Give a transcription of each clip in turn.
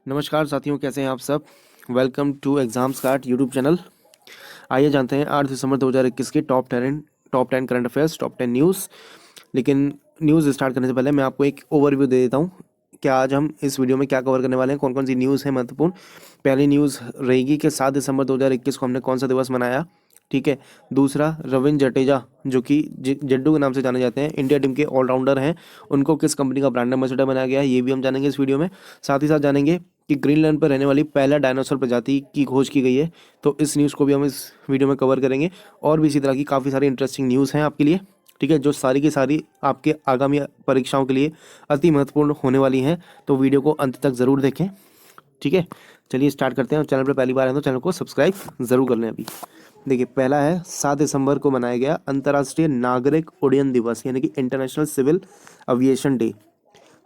नमस्कार साथियों, कैसे हैं आप सब। Welcome to Exam Start YouTube channel. आइए जानते हैं 8 दिसंबर 2021 के top 10 current affairs, top 10 news. लेकिन न्यूज़ स्टार्ट करने से पहले मैं आपको एक ओवरव्यू दे देता हूं कि आज हम इस वीडियो में क्या कवर करने वाले हैं, कौन कौन सी न्यूज़ है महत्वपूर्ण। पहली न्यूज़ रहेगी कि 7 दिसंबर 2021 को हमने कौन सा दिवस मनाया। ठीक है। दूसरा, रविंद्र जडेजा जो कि जड्डू के नाम से जाने जाते हैं, इंडिया टीम के ऑलराउंडर हैं, उनको किस कंपनी का ब्रांड एम्बेसडर बनाया गया है, ये भी हम जानेंगे इस वीडियो में। साथ ही साथ जानेंगे कि ग्रीनलैंड पर रहने वाली पहला डायनासोर प्रजाति की खोज की गई है, तो इस न्यूज़ को भी हम इस वीडियो में कवर करेंगे। और भी इसी तरह की काफ़ी सारी इंटरेस्टिंग न्यूज़ हैं आपके लिए। ठीक है, जो सारी की सारी आपके आगामी परीक्षाओं के लिए अति महत्वपूर्ण होने वाली हैं, तो वीडियो को अंत तक ज़रूर देखें। ठीक है, चलिए स्टार्ट करते हैं। और चैनल पर पहली बार है तो चैनल को सब्सक्राइब ज़रूर कर लें। अभी देखिए, पहला है 7 दिसंबर को मनाया गया अंतर्राष्ट्रीय नागरिक उड्डयन दिवस, यानी कि इंटरनेशनल सिविल एविएशन डे।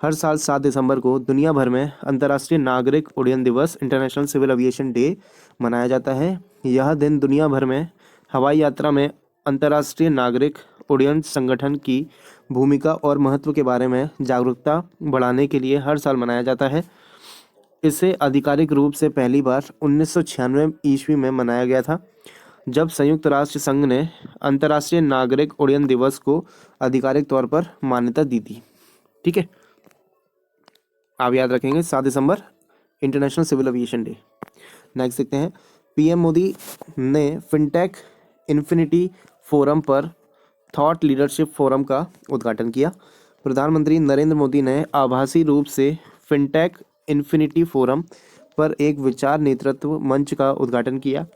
हर साल 7 दिसंबर को दुनिया भर में अंतर्राष्ट्रीय नागरिक उड्डयन दिवस, इंटरनेशनल सिविल एविएशन डे मनाया जाता है। यह दिन दुनिया भर में हवाई यात्रा में अंतर्राष्ट्रीय नागरिक उड्डयन संगठन की भूमिका और महत्व के बारे में जागरूकता बढ़ाने के लिए हर साल मनाया जाता है। इसे आधिकारिक रूप से पहली बार 1996 ईस्वी में मनाया गया था, जब संयुक्त राष्ट्र संघ ने अंतर्राष्ट्रीय नागरिक उड्डयन दिवस को आधिकारिक तौर पर मान्यता दी थी। ठीक है, आप याद रखेंगे 7 दिसंबर international civil aviation day. Next देखते हैं, पीएम मोदी ने फिनटेक इन्फिनिटी फोरम पर थॉट लीडरशिप फोरम का उद्घाटन किया। प्रधानमंत्री नरेंद्र मोदी ने आभासी रूप से फिनटेक इन्फिनिटी फोरम पर एक विचार नेतृत्व मंच का उद्घाटन किया।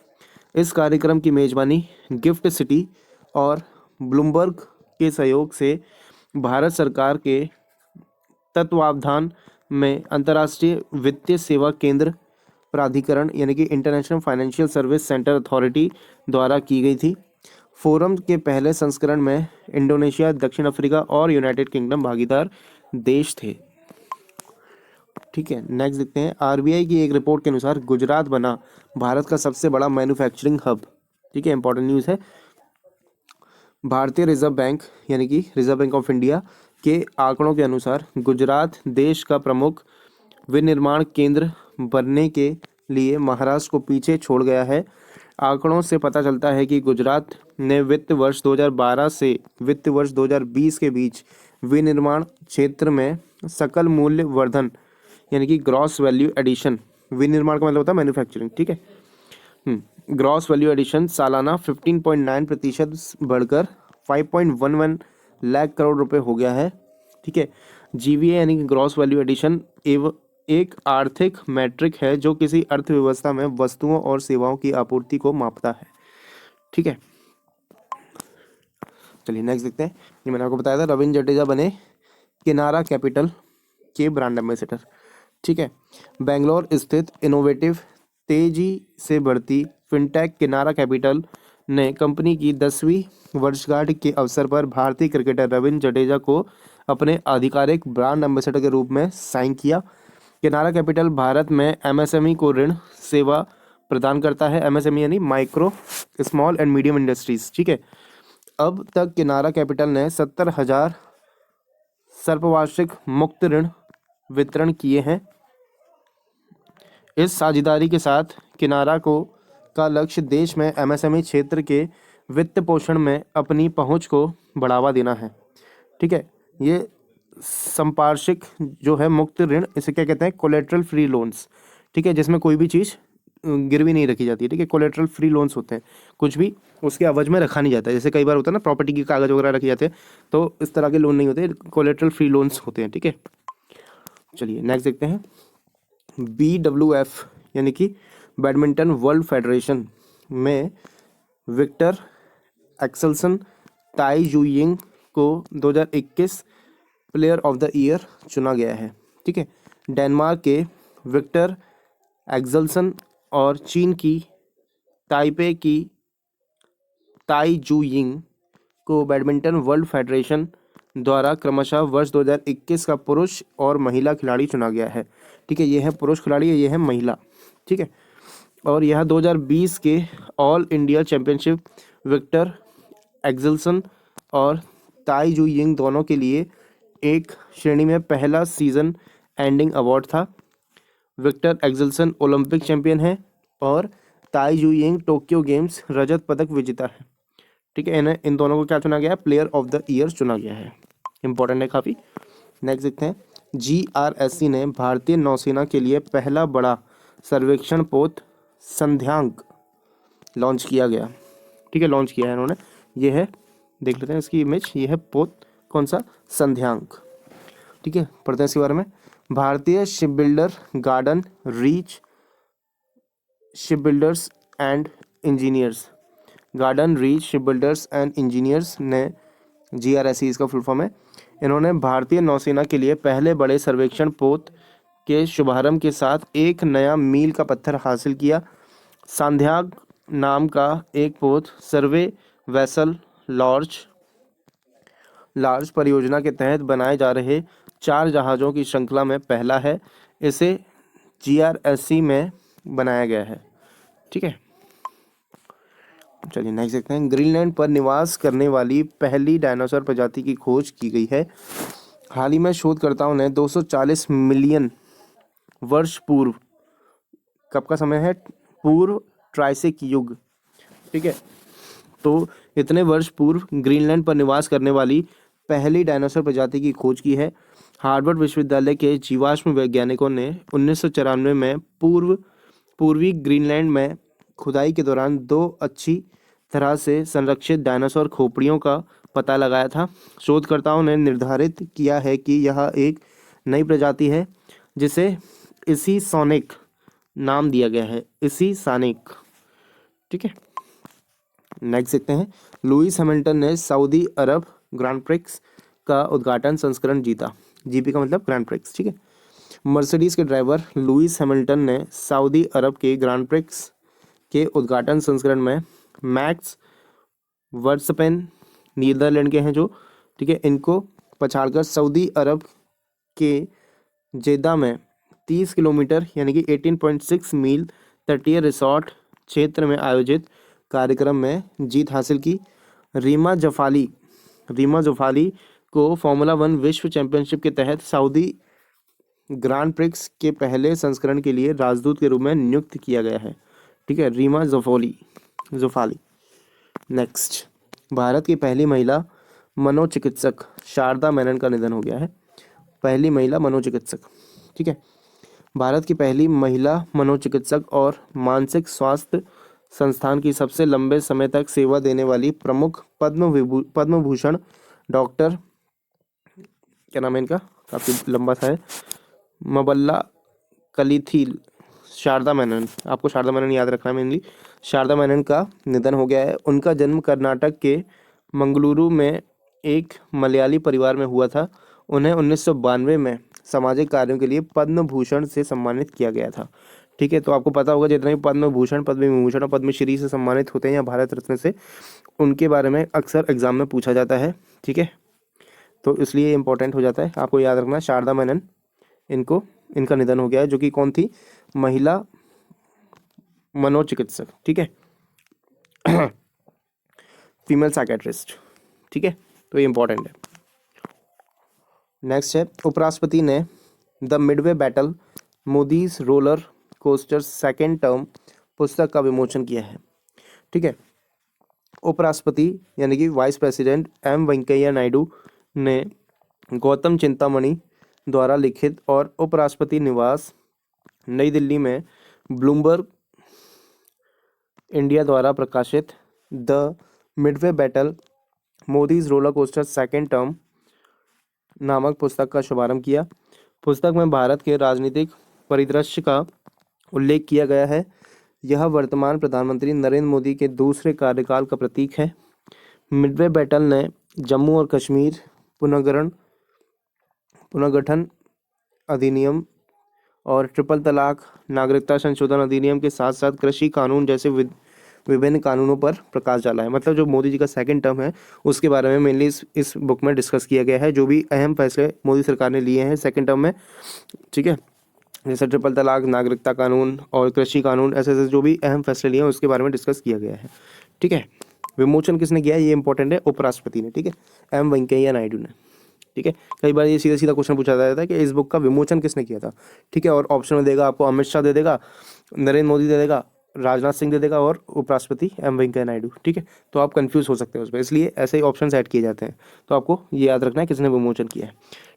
इस कार्यक्रम की मेजबानी गिफ्ट सिटी और ब्लूमबर्ग के सहयोग से भारत सरकार के तत्वावधान में अंतर्राष्ट्रीय वित्तीय सेवा केंद्र प्राधिकरण, यानी कि international financial service centre authority द्वारा की गई थी। फोरम के पहले संस्करण में इंडोनेशिया, दक्षिण अफ्रीका और यूनाइटेड किंगडम भागीदार देश थे। ठीक है, नेक्स्ट देखते हैं, आरबीआई की एक रिपोर्ट के अनुसार गुजरात बना भारत का सबसे बड़ा मैन्युफैक्चरिंग हब। ठीक है, इंपॉर्टेंट न्यूज़ है। भारतीय रिजर्व बैंक, यानी कि रिजर्व बैंक ऑफ इंडिया के आंकड़ों के अनुसार गुजरात देश का प्रमुख विनिर्माण केंद्र बनने के लिए महाराष्ट्र को पीछे छोड़ गया है। आंकड़ों से पता चलता है कि गुजरात ने वित्त वर्ष 2012 से वित्त वर्ष 2020 के बीच विनिर्माण क्षेत्र में सकल मूल्य वर्धन, यानी कि ग्रॉस वैल्यू एडिशन, विनिर्माण का मतलब होता है मैन्युफैक्चरिंग। ठीक है, ग्रॉस वैल्यू एडिशन सालाना 15.9% बढ़कर 5.11 लाख करोड़ रुपए हो गया है। ठीक है, जीवीए यानी कि ग्रॉस वैल्यू एडिशन एक आर्थिक मैट्रिक है जो किसी अर्थव्यवस्था में वस्तुओं और सेवाओं की आपूर्ति को मापता है। ठीक है, चलिए नेक्स्ट देखते हैं। ये मैंने आपको बताया था, रविंद्र जडेजा बने किनारा कैपिटल के ब्रांड एम्बेसडर। ठीक है, बेंगलोर स्थित इनोवेटिव, तेजी से बढ़ती फिनटेक किनारा कैपिटल ने कंपनी की 10वीं वर्षगांठ के अवसर पर भारतीय क्रिकेटर रविंद्र जडेजा को अपने आधिकारिक ब्रांड एम्बेसडर के रूप में साइन किया। किनारा कैपिटल भारत में एमएसएमई को ऋण सेवा प्रदान करता है। एमएसएमई यानी micro small and medium industries. ठीक है, अब तक किनारा कैपिटल ने 70,000 सर्ववार्षिक मुक्त ऋण वितरण किए हैं। इस साझेदारी के साथ किनारा को का लक्ष्य देश में एमएसएमई क्षेत्र के वित्त पोषण में अपनी पहुंच को बढ़ावा देना है। ठीक है, ये संपार्श्विक जो है मुक्त ऋण, इसे क्या कहते हैं, कोलेटरल फ्री लोन्स। ठीक है, जिसमें कोई भी चीज़ गिरवी नहीं रखी जाती है। ठीक है, कोलेटरल फ्री लोन्स होते हैं, कुछ भी उसके एवज में रखा नहीं जाता है। जैसे कई बार होता है ना, प्रॉपर्टी के कागज वगैरह रखे जाते हैं, तो इस तरह के लोन नहीं होते, कोलेटरल फ्री लोन्स होते हैं। ठीक है, चलिए नेक्स्ट देखते हैं। BWF यानी कि बैडमिंटन वर्ल्ड फेडरेशन में विक्टर एक्सेल्सन ताई जुयिंग को 2021 प्लेयर ऑफ द ईयर चुना गया है। ठीक है, डेनमार्क के विक्टर एक्सेल्सन और चीन की ताइपे की ताई जुयिंग को बैडमिंटन वर्ल्ड फेडरेशन द्वारा क्रमशः वर्ष 2021 का पुरुष और महिला खिलाड़ी चुना गया है। ठीक है, ये है पुरुष खिलाड़ी, ये है महिला। ठीक है, और यह 2020 के all India championship Viktor Axelsen और ताई जू यिंग दोनों के लिए एक श्रेणी में पहला सीजन एंडिंग अवार्ड था। विक्टर एक्सेल्सन ओलंपिक चैंपियन है और ताई जुयिंग टोक्यो गेम्स रजत पदक विजेता है। ठीक है, इन्हें इन दोनों को क्या चुना गया है, प्लेयर ऑफ द ईयर चुना गया है। इंपॉर्टेंट है काफ़ी। नेक्स्ट देखते हैं, GRSC ने भारतीय नौसेना के लिए पहला बड़ा सर्वेक्षण पोत संध्यांक लॉन्च किया गया। ठीक है, लॉन्च किया है इन्होंने। ये है, देख लेते हैं इसकी इमेज, ये है पोत कौन सा, संध्यांक। ठीक है, पढ़ते हैं इसके बारे में। भारतीय ship builder garden reach ship builders and engineers, garden reach ship builders and engineers ने, GRSC इसका फुल फॉर्म है, इन्होंने भारतीय नौसेना के लिए पहले बड़े सर्वेक्षण पोत के शुभारंभ के साथ एक नया मील का पत्थर हासिल किया। सांध्याग नाम का एक पोत सर्वे वेसल लार्ज परियोजना के तहत बनाए जा रहे 4 जहाज़ों की श्रृंखला में पहला है। इसे GRSC में बनाया गया है। ठीक है, चलिए नेक्स्ट देखते हैं। ग्रीनलैंड पर निवास करने वाली पहली डायनासोर प्रजाति की खोज की गई है। हाल ही में शोधकर्ताओं ने 240 मिलियन वर्ष पूर्व, कब का समय है, पूर्व ट्राइसिक युग। ठीक है, तो इतने वर्ष पूर्व ग्रीनलैंड पर निवास करने वाली पहली डायनासोर प्रजाति की खोज की है। हार्वर्ड विश्वविद्यालय के जीवाश्म वैज्ञानिकों ने 1994 में पूर्वी ग्रीनलैंड में खुदाई के दौरान 2 अच्छी तरह से संरक्षित डायनासोर खोपड़ियों का पता लगाया था। शोधकर्ताओं ने निर्धारित किया है कि यह एक नई प्रजाति है जिसे इसी सोनिक नाम दिया गया है, इसी सानिक। ठीक है, नेक्स्ट देखते हैं। लुइस हैमिल्टन ने सऊदी अरब ग्रांड प्रिक्स का उद्घाटन संस्करण जीता। GP का मतलब ग्रैंड प्रिक्स। ठीक है, मर्सिडीज के ड्राइवर लुइस हैमिल्टन ने सऊदी अरब के ग्रांड प्रिक्स के उद्घाटन संस्करण में मैक्स वर्स्टपेन, नीदरलैंड के हैं जो, ठीक है, इनको पछाड़कर सऊदी अरब के जेदा में 30 किलोमीटर यानी कि 18.6 मील तटीय रिसोर्ट क्षेत्र में आयोजित कार्यक्रम में जीत हासिल की। रीमा जोफाली को फॉर्मूला 1 विश्व चैंपियनशिप के तहत सऊदी ग्रांड प्रिक्स के पहले संस्करण के लिए राजदूत के रूप में नियुक्त किया गया है। ठीक है, रीमा जोफाली। नेक्स्ट, भारत की पहली महिला मनोचिकित्सक शारदा मेनन का निधन हो गया है। पहली महिला मनोचिकित्सक। ठीक है, भारत की पहली महिला मनोचिकित्सक और मानसिक स्वास्थ्य संस्थान की सबसे लंबे समय तक सेवा देने वाली प्रमुख पद्म भूषण डॉक्टर, क्या नाम है इनका, काफ़ी लंबा सा है, मबल्ला कलिथिल शारदा मेनन। आपको शारदा मेनन याद रखना है मेनली। शारदा मेनन का निधन हो गया है। उनका जन्म कर्नाटक के मंगलुरु में एक मलयाली परिवार में हुआ था। उन्हें 1992 में सामाजिक कार्यों के लिए पद्म भूषण से सम्मानित किया गया था। ठीक है, तो आपको पता होगा जितने भी पद्म भूषण, पद्म विभूषण और पद्मश्री से सम्मानित होते हैं या भारत रत्न से, उनके बारे में अक्सर एग्जाम में पूछा जाता है। ठीक है, तो इसलिए इंपॉर्टेंट हो जाता है, आपको याद रखना। शारदा मेनन, इनका निधन हो गया है, जो कि कौन थी, महिला मनोचिकित्सक। ठीक है, फीमेल साइकेट्रिस्ट। ठीक है, तो ये इंपॉर्टेंट है। नेक्स्ट है, उपराष्ट्रपति ने the Midway battle Modi's roller coaster second term पुस्तक का विमोचन किया है। ठीक है, उपराष्ट्रपति यानी कि वाइस प्रेसिडेंट वेंकैया नायडू ने गौतम चिंतामणि द्वारा लिखित और उपराष्ट्रपति निवास नई दिल्ली में ब्लूमबर्ग इंडिया द्वारा प्रकाशित the Midway battle Modi's roller coaster second term नामक पुस्तक का शुभारंभ किया। पुस्तक में भारत के राजनीतिक परिदृश्य का उल्लेख किया गया है। यह वर्तमान प्रधानमंत्री नरेंद्र मोदी के दूसरे कार्यकाल का प्रतीक है। मिडवे बैटल ने जम्मू और कश्मीर पुनर्गठन अधिनियम और ट्रिपल तलाक, नागरिकता संशोधन अधिनियम के साथ साथ कृषि कानून जैसे विभिन्न कानूनों पर प्रकाश डाला है। मतलब जो मोदी जी का सेकंड टर्म है उसके बारे में मेनली इस बुक में डिस्कस किया गया है, जो भी अहम फैसले मोदी सरकार ने लिए हैं सेकंड टर्म में। ठीक है, जैसे ट्रिपल तलाक, नागरिकता कानून और कृषि कानून, ऐसे जो भी अहम फैसले लिए हैं उसके बारे में डिस्कस किया गया है। ठीक है, विमोचन किसने किया, ये इंपॉर्टेंट है, उपराष्ट्रपति ने। ठीक है, वेंकैया नायडू ने। ठीक है। कई बार ये सीधा सीधा क्वेश्चन पूछा जाता है कि इस बुक का विमोचन किसने किया था, ठीक है। और ऑप्शन में देगा आपको अमित शाह दे देगा, नरेंद्र मोदी दे देगा, राजनाथ सिंह दे देगा और उपराष्ट्रपति एम वेंकैया नायडू, ठीक है। तो आप कंफ्यूज हो सकते हैं उसमें, इसलिए ऐसे ही ऑप्शन ऐड किए जाते हैं। तो आपको ये याद रखना है किसने विमोचन किया है,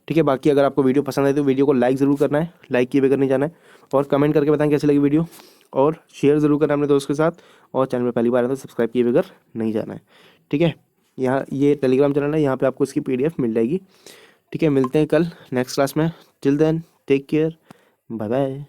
ठीक है। बाकी अगर आपको वीडियो पसंद आए तो वीडियो को लाइक ज़रूर करना है, लाइक किए बगैर नहीं जाना है। और कमेंट करके बताएं कैसी लगी वीडियो, और शेयर ज़रूर करना है अपने दोस्त के साथ। और चैनल में पहली बार है तो सब्सक्राइब किए बगैर नहीं जाना है, ठीक है। यहाँ ये टेलीग्राम चैनल है, यहाँ पे आपको इसकी PDF मिल जाएगी, ठीक है। मिलते हैं कल नेक्स्ट क्लास में। Till then take care, bye bye.